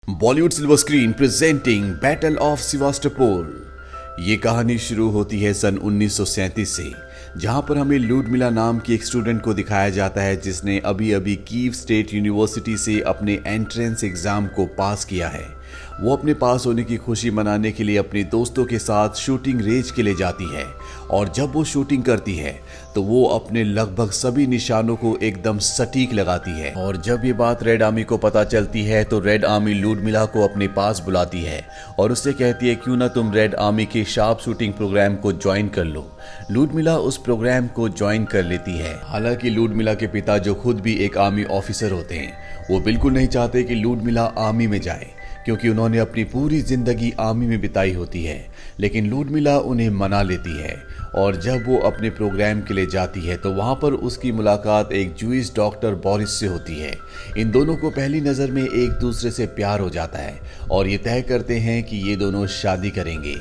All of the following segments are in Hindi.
Bollywood silver screen presenting battle of Sevastopol. ये कहानी शुरू होती है सन 1937 से, जहां पर हमें लुडमिला नाम की एक स्टूडेंट को दिखाया जाता है जिसने अभी अभी कीव स्टेट यूनिवर्सिटी से अपने एंट्रेंस एग्जाम को पास किया है। वो अपने पास होने की खुशी मनाने के लिए अपने दोस्तों के साथ शूटिंग रेंज के लिए जाती है और जब वो शूटिंग करती है तो वो अपने लगभग सभी निशानों को एकदम सटीक लगाती है। और जब ये बात रेड आर्मी को पता चलती है तो रेड आर्मी लुडमिला को अपने पास बुलाती है और उससे कहती है क्यों ना तुम रेड आर्मी के शार्प शूटिंग प्रोग्राम को ज्वाइन कर लो। लुडमिला उस प्रोग्राम को ज्वाइन कर लेती है। हालांकि लुडमिला के पिता जो खुद भी एक आर्मी ऑफिसर होते हैं वो बिल्कुल नहीं चाहते कि लुडमिला आर्मी में जाए, क्योंकि उन्होंने अपनी पूरी जिंदगी आर्मी में बिताई होती है। लेकिन लुडमिला उन्हें मना लेती है और जब वो अपने प्रोग्राम के लिए जाती है तो वहाँ पर उसकी मुलाकात एक जूइश डॉक्टर बोरिस से होती है। इन दोनों को पहली नज़र में एक दूसरे से प्यार हो जाता है और ये तय करते हैं कि ये दोनों शादी करेंगे।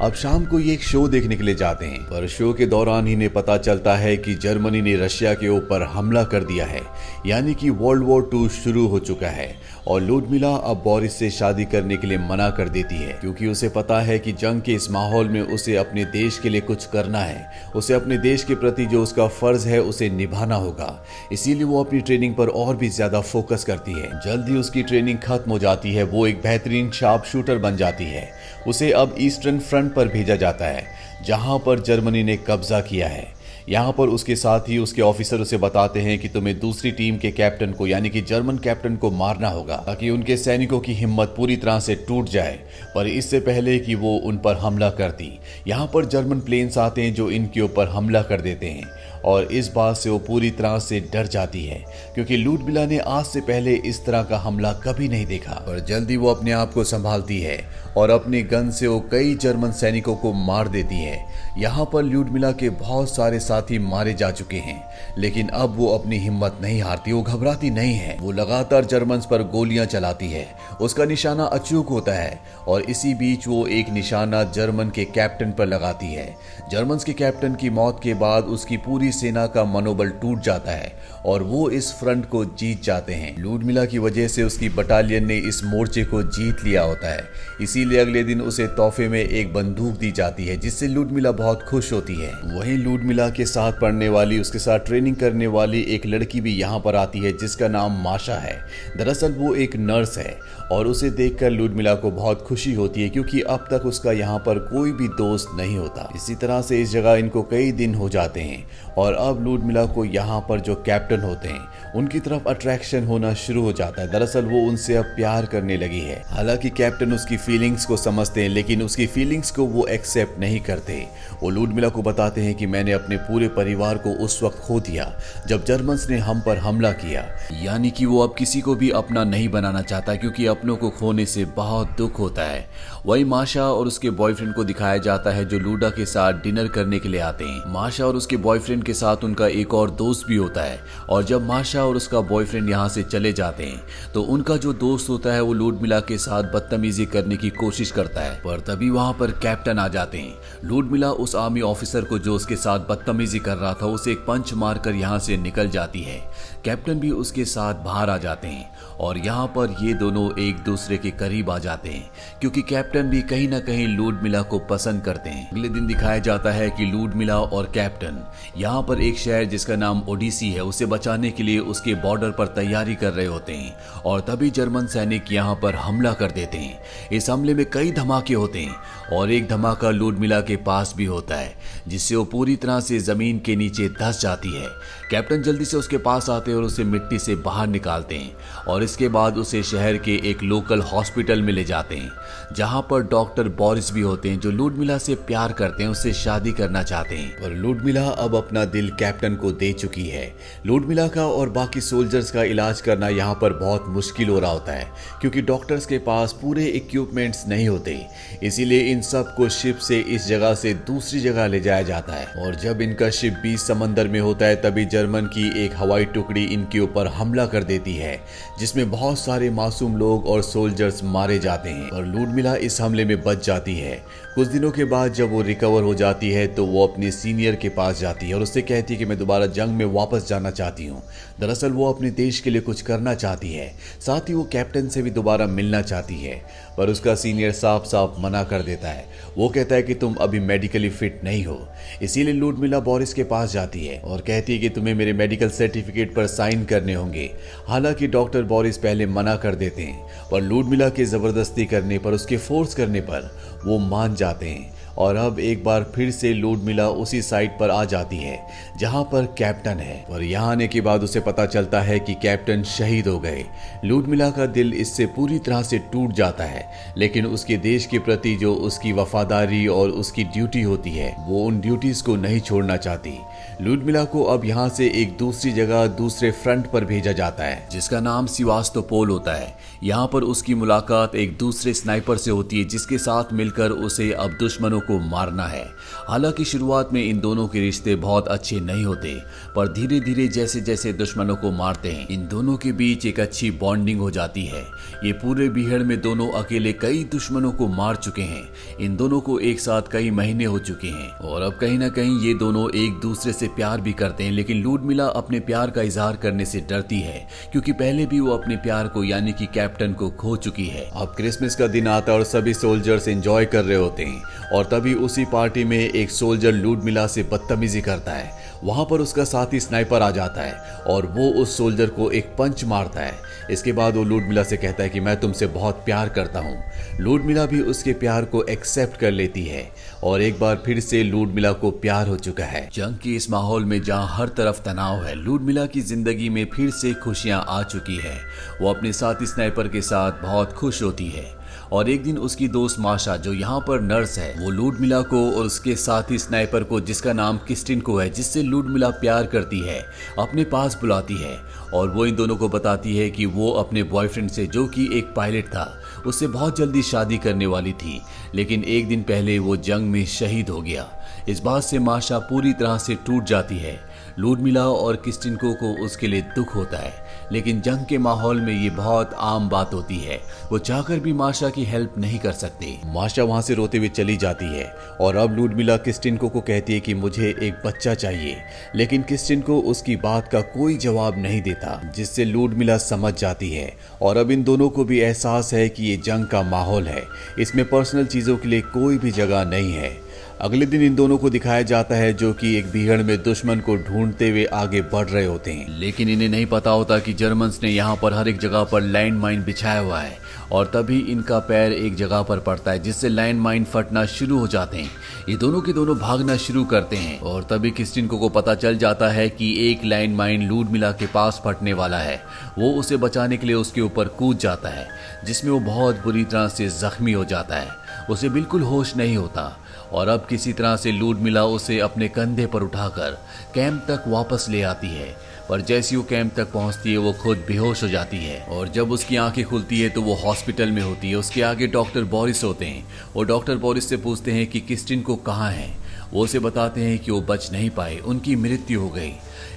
अब शाम को ये एक शो देखने के लिए जाते हैं, पर शो के दौरान इन्हें पता चलता है कि जर्मनी ने रशिया के ऊपर हमला कर दिया है, यानी कि वर्ल्ड वॉर 2 शुरू हो चुका है। और लुडमिला अब बोरिस से शादी करने के लिए मना कर देती है, क्योंकि उसे पता है कि जंग के इस माहौल में उसे अपने देश के लिए कुछ करना है। उसे अपने देश के प्रति जो उसका फर्ज है उसे निभाना होगा। इसीलिए वो अपनी ट्रेनिंग पर और भी ज्यादा फोकस करती है। जल्दी उसकी ट्रेनिंग खत्म हो जाती है। वो एक बेहतरीन शार्प शूटर बन जाती है। उसे अब ईस्टर्न फ्रंट पर भेजा जाता है, जहां पर जर्मनी ने कब्जा किया है। यहाँ पर उसके साथ ही उसके ऑफिसर उसे बताते हैं कि तुम्हें दूसरी टीम के कैप्टन को, यानी कि जर्मन कैप्टन को मारना होगा ताकि उनके सैनिकों की हिम्मत पूरी तरह से टूट जाए। पर इससे पहले कि वो उन पर हमला करती, यहाँ पर जर्मन प्लेन्स आते हैं जो इनके ऊपर हमला कर देते हैं और इस बात से वो पूरी तरह से डर जाती है, क्योंकि लुडमिला ने आज से पहले इस तरह का हमला कभी नहीं देखा। पर जल्दी वो अपने आप को संभालती है और अपने गन से वो कई जर्मन सैनिकों को मार देती है। यहाँ पर लुडमिला के बहुत सारे साथी मारे जा चुके हैं, लेकिन अब वो अपनी हिम्मत नहीं हारती। वो घबराती नहीं है। वो लगातार जर्मन्स पर गोलियां चलाती है। उसका निशाना अचूक होता है और इसी बीच वो एक निशाना जर्मन के कैप्टन पर लगाती है। जर्मन्स के कैप्टन की मौत के बाद उसकी पूरी सेना का मनोबल टूट जाता है और वो इस फ्रंट को जीत जाते हैं। लुडमिला की वजह से उसकी बटालियन ने इस मोर्चे को जीत लिया होता है, इसीलिए अगले दिन उसे तोहफे में एक बंदूक दी जाती है, जिससे लुडमिला बहुत खुश होती है। वहीं लुडमिला के साथ पढ़ने वाली, उसके साथ ट्रेनिंग करने वाली एक लड़की भी यहाँ पर आती है जिसका नाम माशा है। दरअसल वो एक नर्स है और उसे देखकर लुडमिला को बहुत खुशी होती है, क्योंकि अब तक उसका यहाँ पर कोई भी दोस्त नहीं होता। इसी तरह से इस जगह इनको कई दिन हो जाते हैं और अब लुडमिला को यहाँ पर जो कैप्टन होते हैं उनकी तरफ अट्रैक्शन होना शुरू हो जाता है। दरअसल वो उनसे अब प्यार करने लगी है। हालांकि कैप्टन उसकी फीलिंग्स को समझते हैं, लेकिन उसकी फीलिंग्स को वो एक्सेप्ट नहीं करते। वो लुडमिला को बताते हैं कि मैंने अपने पूरे परिवार को उस वक्त खो दिया जब जर्मन्स ने हम पर हमला किया, यानी कि वो अब किसी को भी अपना नहीं बनाना चाहता, क्योंकि अपनों को खोने से बहुत दुख होता है। वही माशा और उसके बॉयफ्रेंड को दिखाया जाता है जो लूडा के साथ डिनर करने के लिए आते हैं। माशा और उसके बॉयफ्रेंड के साथ उनका एक और दोस्त भी होता है और जब माशा और उसका बॉयफ्रेंड यहाँ से चले जाते हैं तो उनका जो दोस्त होता है वो लुडमिला के साथ बदतमीजी करने की कोशिश करता है। पर तभी वहाँ पर कैप्टन आ जाते हैं। लुडमिला उस आर्मी ऑफिसर को जो उसके साथ बदतमीजी कर रहा था उसे एक पंच मारकर यहाँ से निकल जाती है। कैप्टन भी उसके साथ बाहर आ जाते हैं और यहाँ पर ये दोनों एक दूसरे के करीब आ जाते हैं, क्योंकि कैप्टन भी कहीं ना कहीं लुडमिला को पसंद करते हैं। अगले दिन दिखाया जाता है कि लुडमिला और कैप्टन यहाँ पर एक शहर जिसका नाम ओडिसी है उसे बचाने के लिए उसके बॉर्डर पर तैयारी कर रहे होते हैं और तभी जर्मन सैनिक यहाँ पर हमला कर देते हैं। इस हमले में कई धमाके होते हैं और एक धमाका लुडमिला के पास भी होता है, जिससे वो पूरी तरह से जमीन के नीचे धंस जाती है। कैप्टन जल्दी से उसके पास आते हैं और उसे मिट्टी से बाहर निकालते हैं और इसके बाद उसे शहर के एक लोकल हॉस्पिटल में ले जाते हैं, जहां पर डॉक्टर बोरिस भी होते हैं जो लुडमिला से प्यार करते हैं, उससे शादी करना चाहते हैं। पर लुडमिला अब अपना दिल कैप्टन को दे चुकी है। लुडमिला का और बाकी सोल्जर्स का इलाज करना यहाँ पर बहुत मुश्किल हो रहा होता है, क्योंकि डॉक्टर्स के पास पूरे इक्विपमेंट्स नहीं होते। इसीलिए इन सब को शिप से इस जगह से दूसरी जगह ले जाया जाता है और जब इनका शिप बीच समंदर में होता है तभी जर्मन की एक हवाई टुकड़ी इनके ऊपर हमला कर देती है, जिसमें बहुत सारे मासूम लोग और सोल्जर्स मारे जाते हैं और लुडमिला इस हमले में बच जाती है। कुछ दिनों के बाद जब वो रिकवर हो जाती है तो वो अपने सीनियर के पास जाती है और उससे कहती है कि मैं दोबारा जंग में वापस जाना चाहती हूँ। दरअसल वो अपने देश के लिए कुछ करना चाहती है, साथ ही वो कैप्टन से भी दोबारा मिलना चाहती है, पर उसका सीनियर साफ साफ मना कर देता है। वो कहता है कि तुम अभी मेडिकली फिट नहीं हो। इसीलिए लुडमिला बोरिस के पास जाती है और कहती है कि तुम्हें मेरे मेडिकल सर्टिफिकेट पर साइन करने होंगे। हालांकि डॉक्टर बोरिस पहले मना कर देते हैं, पर लुडमिला के जबरदस्ती करने पर, उसके फोर्स करने पर वो मान जाते हैं और अब एक बार फिर से लुडमिला उसी साइट पर आ जाती है जहां पर कैप्टन है। और यहां आने के बाद उसे पता चलता है कि कैप्टन शहीद हो गए। लुडमिला का दिल इससे पूरी तरह से टूट जाता है, लेकिन उसके देश के प्रति जो उसकी वफादारी और उसकी ड्यूटी होती है, वो उन ड्यूटीज को नहीं छोड़ना चाहती। लुडमिला को अब यहाँ से एक दूसरी जगह, दूसरे फ्रंट पर भेजा जाता है जिसका नाम सिवास्तोपोल होता है। यहाँ पर उसकी मुलाकात एक दूसरे स्नाइपर से होती है जिसके साथ मिलकर उसे अब दुश्मनों को मारना है। हालांकि शुरुआत में इन दोनों के रिश्ते बहुत अच्छे नहीं होते, पर धीरे धीरे जैसे जैसे दुश्मनों को मारते हैं, इन दोनों के बीच एक अच्छी बॉन्डिंग हो जाती है। ये पूरे बीहड़ में दोनों अकेले कई दुश्मनों को मार चुके हैं। इन दोनों को एक साथ कई महीने हो चुके हैं और अब कहीं ना कहीं ये दोनों एक दूसरे से प्यार भी करते हैं। लेकिन लुडमिला अपने प्यार का इजहार करने से डरती है, क्योंकि पहले भी वो अपने प्यार को यानी कि कैप्टन को खो चुकी है। अब क्रिसमस का दिन आता है और सभी सोल्जर्स एंजॉय कर रहे होते हैं, और तभी उसी पार्टी में एक सोल्जर लुडमिला से बदतमीजी करता है। वहां पर उसका साथी स्नाइपर आ जाता है और वो उस सोल्जर को एक पंच मारता है। इसके बाद वो लुडमिला से कहता है कि मैं तुमसे बहुत प्यार करता हूँ। लुडमिला भी उसके प्यार को एक्सेप्ट कर लेती है और एक बार फिर से लुडमिला को प्यार हो चुका है। जंग के इस माहौल में जहाँ हर तरफ तनाव है, लुडमिला की जिंदगी में फिर से खुशियां आ चुकी है। वो अपने साथी स्नाइपर के साथ बहुत खुश होती है और एक दिन उसकी दोस्त माशा, जो यहाँ पर नर्स है, वो लुडमिला को और उसके साथी स्नाइपर को, जिसका नाम क्रिस्टिन है, जिससे लुडमिला प्यार करती है, अपने पास बुलाती है और वो इन दोनों को बताती है कि वो अपने बॉयफ्रेंड से, जो कि एक पायलट था, उससे बहुत जल्दी शादी करने वाली थी, लेकिन एक दिन पहले वो जंग में शहीद हो गया। इस बात से माशा पूरी तरह से टूट जाती है। लुडमिला और क्रिस्टिन को उसके लिए दुख होता है, लेकिन जंग के माहौल में ये बहुत आम बात होती है। वो चाहकर भी माशा की हेल्प नहीं कर सकती। माशा वहां से रोते हुए चली जाती है और अब लुडमिला क्रिस्टिन को कहती है कि मुझे एक बच्चा चाहिए, लेकिन क्रिस्टिन को उसकी बात का कोई जवाब नहीं देता, जिससे लुडमिला समझ जाती है। और अब इन दोनों को भी एहसास है कि ये जंग का माहौल है, इसमें पर्सनल चीजों के लिए कोई भी जगह नहीं है। अगले दिन इन दोनों को दिखाया जाता है जो कि एक बीहड़ में दुश्मन को ढूंढते हुए आगे बढ़ रहे होते हैं, लेकिन इन्हें नहीं पता होता कि जर्मन्स ने यहाँ पर हर एक जगह पर लैंड माइन बिछाया हुआ है। और तभी इनका पैर एक जगह पर पड़ता है, जिससे लैंड माइन फटना शुरू हो जाते हैं। ये दोनों के दोनों भागना शुरू करते हैं और तभी क्रिस्टिन को पता चल जाता है कि एक लैंड माइन लुडमिला के पास फटने वाला है। वो उसे बचाने के लिए उसके ऊपर कूद जाता है, जिसमें वो बहुत बुरी तरह से जख्मी हो जाता है। उसे बिल्कुल होश नहीं होता और अब किसी तरह से लुडमिला उसे अपने कंधे पर उठाकर कैंप तक वापस ले आती है। पर जैसी वो कैंप तक पहुंचती है, वो खुद बेहोश हो जाती है और जब उसकी आंखें खुलती है तो वो हॉस्पिटल में होती है। उसके आगे डॉक्टर बोरिस होते हैं। वो डॉक्टर बोरिस से पूछते हैं कि क्रिस्टिन को कहाँ है। वो उसे बताते हैं कि वो बच नहीं पाए, उनकी मृत्यु हो गई।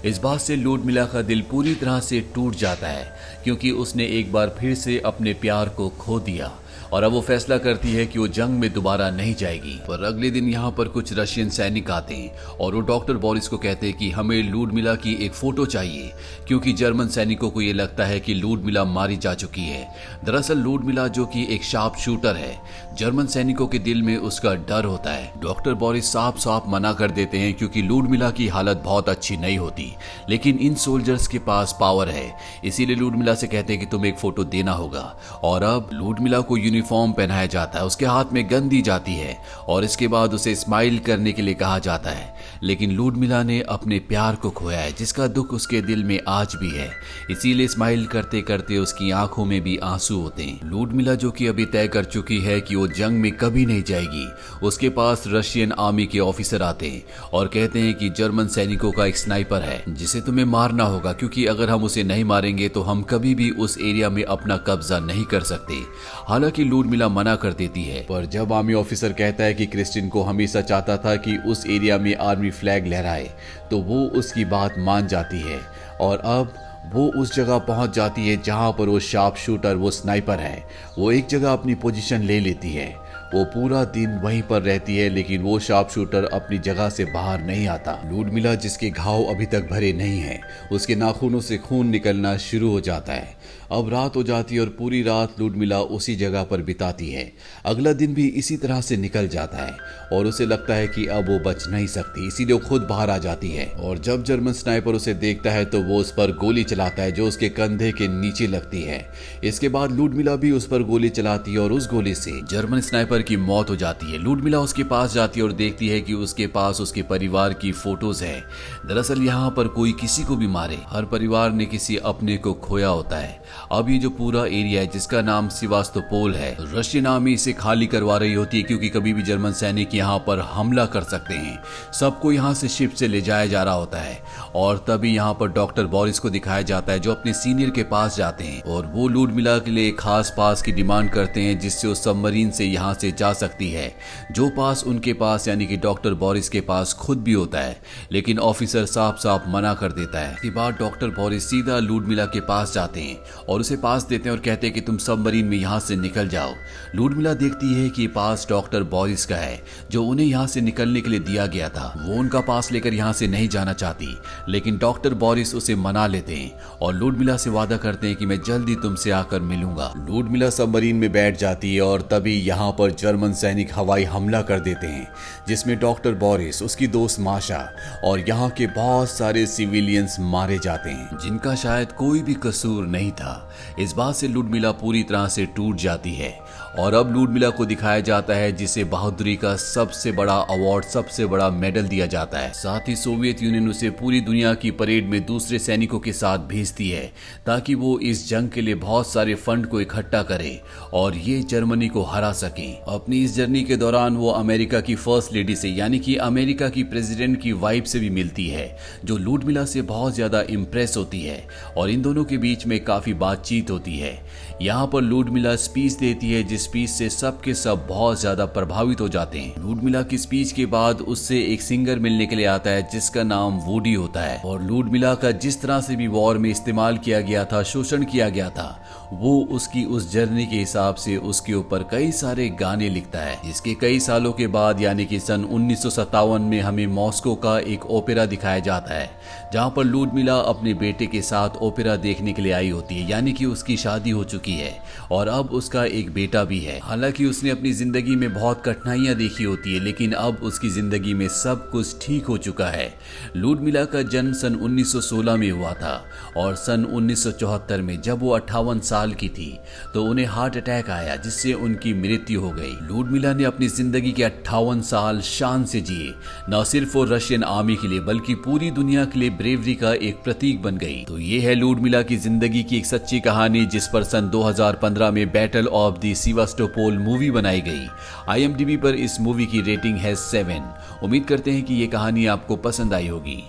इस बात से लुडमिला का दिल पूरी तरह से टूट जाता है, क्योंकि उसने एक बार फिर से अपने प्यार को खो दिया और अब वो फैसला करती है कि वो जंग में दोबारा नहीं जाएगी। पर अगले दिन यहाँ पर कुछ रशियन सैनिक आते हैं और वो डॉक्टर बोरिस को कहते हैं कि हमें लुडमिला की एक फोटो चाहिए, क्योंकि जर्मन सैनिकों को ये लगता है कि लुडमिला मारी जा चुकी है। दरअसल लुडमिला, जो कि एक शार्प शूटर है, जर्मन सैनिकों के दिल में उसका डर होता है। डॉक्टर बोरिस साफ साफ मना कर देते हैं, क्योंकि लुडमिला की हालत बहुत अच्छी नहीं होती, लेकिन इन सोल्जर्स के पास पावर है। इसीलिए लुडमिला से कहते हैं कि तुम्हें एक फोटो देना होगा। और अब लुडमिला को यूनिफॉर्म पहनाया जाता है, उसके हाथ में गन दी जाती है और इसके बाद उसे स्माइल करने के लिए कहा जाता है। लेकिन लुडमिला ने अपने प्यार को खोया है, जिसका दुख उसके दिल में आज भी है। इसीलिए स्माइल करते करते उसकी आंखों में भी आंसू होते हैं। लुडमिला, जो कि अभी तय कर चुकी है कि वो जंग में कभी नहीं जाएगी, उसके पास रशियन आर्मी के ऑफिसर आते हैं और कहते हैं कि जर्मन सैनिकों का एक स्नाइपर है जिसे तुम्हें मारना होगा, क्योंकि अगर हम उसे नहीं मारेंगे तो हम कभी भी उस एरिया में अपना कब्जा नहीं कर सकते। हालांकि लुडमिला मना कर देती है, पर जब आर्मी ऑफिसर कहता है कि क्रिस्टिन को हमेशा चाहता था कि उस एरिया में आर्मी फ्लैग लहराए, तो वो उसकी बात मान जाती है और अब वो उस जगह पहुंच जाती है जहां पर वो शार्प शूटर, वो स्नाइपर है। वो एक जगह अपनी पोजीशन ले लेती है वो पूरा दिन वहीं पर रहती है, लेकिन वो शार्प शूटर अपनी जगह से बाहर नहीं आता। लुडमिला, जिसके घाव अभी तक भरे नहीं हैं, उसके नाखूनों से खून निकलना शुरू हो जाता है। अब रात हो जाती है और पूरी रात लुडमिला उसी जगह पर बिताती है। अगला दिन भी इसी तरह से निकल जाता है और उसे लगता है कि अब वो बच नहीं सकती, इसीलिए वो खुद बाहर आ जाती है। और जब जर्मन स्नाइपर उसे देखता है तो वो उस पर गोली चलाता है, जो उसके कंधे के नीचे लगती है। इसके बाद लुडमिला भी उस पर गोली चलाती है और उस गोली से जर्मन स्नाइपर की मौत हो जाती है। लुडमिला उसके पास जाती है और देखती है कि उसके पास उसके परिवार की फोटोज है। दरअसल यहाँ पर कोई किसी को भी मारे, हर परिवार ने किसी अपने को खोया होता है। अब ये जो पूरा एरिया है जिसका नाम सिवास्तोपोल है, रशियन आर्मी इसे खाली करवा रही होती है, क्योंकि कभी भी जर्मन सैनिक यहाँ पर हमला कर सकते हैं। सबको यहाँ से शिप से ले जाया जा रहा होता है और तभी यहाँ पर डॉक्टर बोरिस को दिखाया जाता है, जो अपने सीनियर के पास जाते हैं और वो लुडमिला के लिए खास पास की डिमांड करते हैं, जिससे वो सबमरीन से यहाँ से जा सकती है। जो पास उनके पास यानी कि डॉक्टर बोरिस के पास खुद भी होता है, लेकिन ऑफिसर साफ साफ मना कर देता है। इसके बाद डॉक्टर बोरिस सीधा लुडमिला के पास जाते हैं और उसे पास देते हैं और कहते हैं कि तुम सबमरीन में यहाँ से निकल जाओ। लुडमिला देखती है कि पास डॉक्टर बोरिस का है, जो उन्हें यहाँ से निकलने के लिए दिया गया था। वो उनका पास लेकर यहाँ से नहीं जाना चाहती, लेकिन डॉक्टर बोरिस उसे मना लेते हैं और लुडमिला से वादा करते हैं कि मैं जल्दी तुमसे आकर मिलूंगा। लुडमिला सबमरीन में बैठ जाती है और तभी यहाँ पर जर्मन सैनिक हवाई हमला कर देते हैं, जिसमें डॉक्टर बोरिस, उसकी दोस्त माशा और यहाँ के बहुत सारे सिविलियंस मारे जाते हैं, जिनका शायद कोई भी कसूर नहीं था। इस बात से लुडमिला पूरी तरह से टूट जाती है और अब लुडमिला को दिखाया जाता है जिसे बहादुरी का सबसे बड़ा अवार्ड, सबसे बड़ा मेडल दिया जाता है। साथ ही सोवियत यूनियन उसे पूरी दुनिया की परेड में दूसरे सैनिकों के साथ भेजती है, ताकि वो इस जंग के लिए बहुत सारे फंड को इकट्ठा करे और ये जर्मनी को हरा सके। अपनी इस जर्नी के दौरान वो अमेरिका की फर्स्ट लेडी से यानी कि अमेरिका की प्रेसिडेंट की वाइफ से भी मिलती है, जो लुडमिला से बहुत ज्यादा इम्प्रेस होती है और इन दोनों के बीच में काफी बातचीत होती है। यहाँ पर लुडमिला स्पीच देती है, जिस स्पीच से सब के सब बहुत ज्यादा प्रभावित हो जाते हैं। लुडमिला की स्पीच के बाद उससे एक सिंगर मिलने के लिए आता है, जिसका नाम वूडी होता है और लुडमिला का जिस तरह से भी वॉर में इस्तेमाल किया गया था, शोषण किया गया था, वो उसकी उस जर्नी के हिसाब से उसके ऊपर कई सारे गाने लिखता है। इसके कई सालों के बाद यानी कि सन 1957 में हमें मॉस्को का एक ओपेरा दिखाया जाता है, जहाँ पर लुडमिला अपने बेटे के साथ ओपेरा देखने के लिए आई होती है, यानी कि उसकी शादी हो चुकी है और अब उसका एक बेटा भी है। हालांकि उसने अपनी जिंदगी में बहुत कठिनाइयां देखी होती है, लेकिन अब उसकी जिंदगी में सब कुछ ठीक हो चुका है। लुडमिला का जन्म सन 1916 में हुआ था और सन 1974 में जब वो 58 साल की थी तो उन्हें हार्ट अटैक आया, जिससे उनकी मृत्यु हो गई। लुडमिला ने अपनी जिंदगी के 58 साल शान से जिए, न सिर्फ वो रशियन आर्मी के लिए बल्कि पूरी दुनिया के लिए ब्रेवरी का एक प्रतीक बन गई। तो ये है लुडमिला की जिंदगी की एक सच्ची कहानी, जिस पर सन 2015 में बैटल ऑफ द सिवास्टोपोल मूवी बनाई गई। IMDb पर इस मूवी की रेटिंग है 7। उम्मीद करते हैं कि ये कहानी आपको पसंद आई होगी।